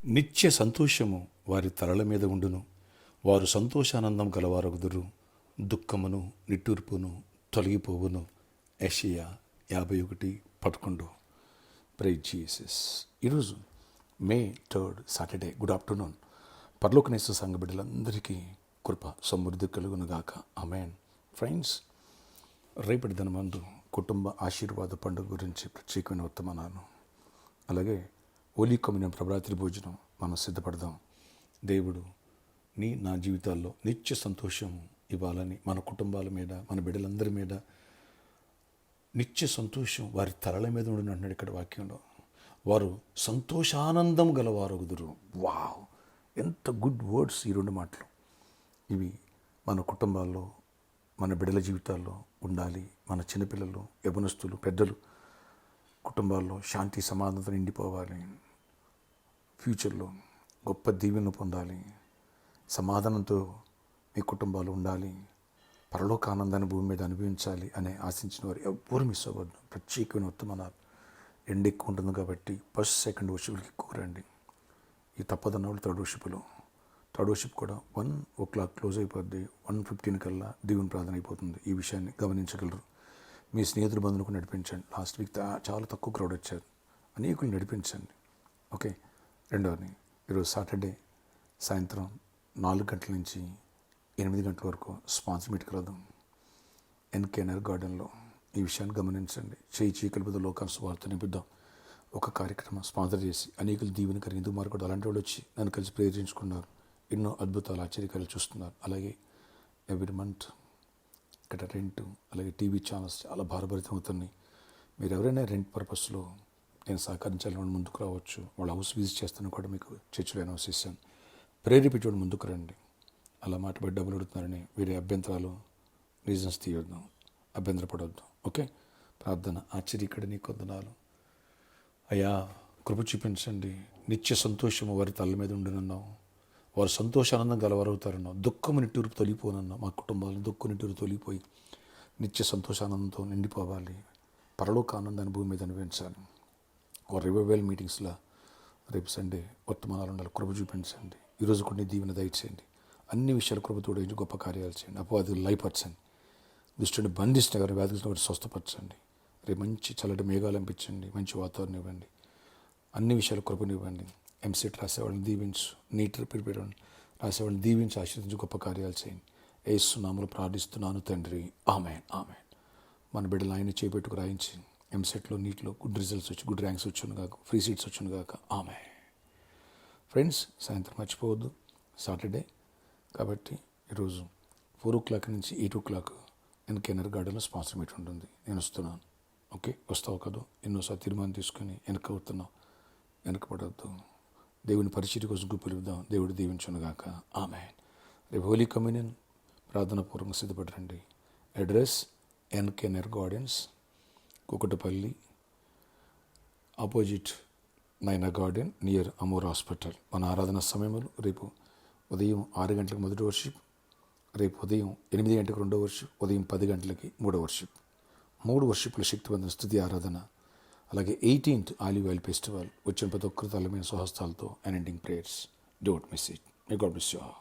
నిత్య సంతోషము వారి తలల మీద ఉండును. వారు సంతోషానందం గలవారగుదురు. దుఃఖమును నిట్టూర్పును తొలగిపోవును. యెషయా 51:11. Praise Jesus. ఈరోజు మే 3 సాటర్డే. Good afternoon. పరలోకనేసు సంఘ బిడ్డలందరికీ కృప సమృద్ధి కలుగునుగాక. ఆమేన్. ఫ్రెండ్స్, రేపటి దినమందు కుటుంబ ఆశీర్వాద పండుగ గురించి ప్రత్యేకమైన వర్తమానాలు, అలాగే హోలీ కమ్యూనియన్ ప్రభరాత్రి భోజనం మనం సిద్ధపడదాం. దేవుడు నా జీవితాల్లో నిత్య సంతోషం ఇవ్వాలని, మన కుటుంబాల మీద, మన బిడ్డలందరి మీద నిత్య సంతోషం వారి తలల మీద ఉండి అంటున్నాడు ఇక్కడ వాక్యంలో. వారు సంతోషానందం గలవారగుదురు. వావ్, ఎంత గుడ్ వర్డ్స్ ఈ రెండు మాటలు. ఇవి మన కుటుంబాల్లో, మన బిడ్డల జీవితాల్లో ఉండాలి. మన చిన్నపిల్లలు, యవనస్తులు, పెద్దలు కుటుంబాల్లో శాంతి సమాధానం నిండిపోవాలి. ఫ్యూచర్లో గొప్ప దీవెనలు పొందాలి. సమాధానంతో మీ కుటుంబాలు ఉండాలి. పరలోక ఆనందాన్ని భూమి మీద అనుభవించాలి అని ఆశించిన వారు ఎవ్వరూ మిస్ అవ్వద్దు. ప్రత్యేకమైన వర్తమానాలు. ఎండ ఎక్కువ ఉంటుంది కాబట్టి ఫస్ట్ సెకండ్ వర్షిప్కి ఎక్కువ రండి. ఈ తప్పదన్న వాళ్ళు థర్డ్ వర్షిప్ కూడా 1 క్లోజ్ అయిపోద్ది. 1:15 కల్లా దేవుని ప్రార్థన అయిపోతుంది. ఈ విషయాన్ని గమనించగలరు. మీ స్నేహితుల బంధువులకు నడిపించండి. లాస్ట్ వీక్ చాలా తక్కువ క్రౌడ్ వచ్చారు. అనేకులు నడిపించండి. ఓకే. రెండవది, ఈరోజు సాటర్డే సాయంత్రం 4 గంటల నుంచి 8 గంటల వరకు స్పాన్సర్ మీట్ కలదు ఎన్కేఎన్ఆర్ గార్డెన్లో. ఈ విషయాన్ని గమనించండి. చేయి కలుపుతో లోకాన్ని సువార్త నింపుద్దాం. ఒక కార్యక్రమం స్పాన్సర్ చేసి అనేకులు దీవెన కలిగి ఎందుకు మారకూడదు. అలాంటి వాళ్ళు వచ్చి నన్ను కలిసి ప్రేరించుకున్నారు. ఎన్నో అద్భుతాలు, ఆశ్చర్యకాలు చూస్తున్నారు. అలాగే ఎవ్రీ మంత్ ఇక్కడ రెంట్, అలాగే టీవీ ఛానల్స్ చాలా భారభరితం అవుతున్నాయి. మీరు ఎవరైనా రెంట్ పర్పస్లో నేను సహకరించాలని ముందుకు రావచ్చు. వాళ్ళ హౌస్ విజిట్ చేస్తాను కూడా మీకు చర్చిలో అనౌన్స్ చేశాను. ప్రేరేపించడం ముందుకు రండి. అలా మాటబడి డబ్బులు అడుగుతున్నారని వేరే అభ్యంతరాలు, రీజన్స్ తీయొద్దాం, అభ్యంతరపడవద్దు. ఓకే. ప్రార్థన. ఆశ్చర్యకడ నీ కొందనాలు అయ్యా, కృప చూపించండి. నిత్య సంతోషము వారి తల్ల మీద ఉండునన్నావు. వారు సంతోషానందం గలవారవుతారన్నావు. దుఃఖము నిట్టూర్పు తొలిపోనన్నావు. మా కుటుంబాలను దుఃఖం నిట్టూరు తొలిపోయి నిత్య సంతోషానందంతో నిండిపోవాలి. పరలోక ఆనందాన్ని భూమి మీద అనుభవించాలి. ఒక రివైవల్ మీటింగ్స్లో రేపు సండే వర్తమానాలు ఉండాలి. కృప చూపించండి. ఈరోజు కొన్ని దీవెన దయచేయండి. అన్ని విషయాలు కృప తోడించి గొప్ప కార్యాలు చేయండి. అపవాదులు లయపరచండి. దుష్టుని బంధిస్తున్న వారు, వ్యాధులు వారు స్వస్థపరచండి. రేపు మంచి చల్లటి మేఘాలు అనిపించండి. మంచి వాతావరణం ఇవ్వండి. అన్ని విషయాలు కృపనివ్వండి. ఎంసెట్ రాసేవాళ్ళని దీవించు. నీట్ ప్రిపేర్ రాసేవాళ్ళని దీవించి ఆశీర్వదించి గొప్ప కార్యాలు చేయండి. యేసు నామములో ప్రార్థిస్తున్నాను తండ్రి. ఆమేన్. ఆమేన్. మన బిడ్డలు ఆయన చేపెట్టుకు రాయించి ఎంసెట్లో, నీట్లో గుడ్ రిజల్ట్స్ వచ్చి, గుడ్ ర్యాంక్స్ వచ్చును గాక, ఫ్రీ సీట్స్ వచ్చును గాక. ఆమేన్. ఫ్రెండ్స్, సాయంత్రం మర్చిపోవద్దు. సాటర్డే కాబట్టి ఈరోజు 4 నుంచి 8 ఎన్కేఎన్ఆర్ గార్డెన్లో స్పాన్సర్ మీట్ ఉంటుంది. నేను వస్తున్నాను. ఓకే. వస్తావు కదా. ఎన్నోసారి తీర్మానం తీసుకుని వెనకపడవద్దు. దేవుని పరిచర్య కోసం పిలుద్దాం. దేవుడు దీవించును గాక. ఆమేన్. రేపు హోలీ కమ్యూనియన్ ప్రార్థన పూర్వకంగా సిద్ధపడరండి. అడ్రస్ ఎన్కేఎన్ఆర్ గార్డెన్స్, కుకటపల్లి, ఆపోజిట్ నైనా గార్డెన్, నియర్ అమోర్ హాస్పిటల్. మన ఆరాధన సమయంలో రేపు ఉదయం 6 గంటలకు మొదటి వర్షిప్, రేపు ఉదయం 8 గంటలకు రెండో వర్షిప్, ఉదయం 10 గంటలకి మూడో వర్షిప్. 3 వర్షిప్ల శక్తివంతమైన స్తుతి ఆరాధన. అలాగే 18th ఆలివ్ ఆయిల్ ఫెస్టివల్. వచ్చిన ప్రతి ఒక్కరి తలమైన స్వహస్తాలతో and ending prayers. Don't miss it. May God bless you all.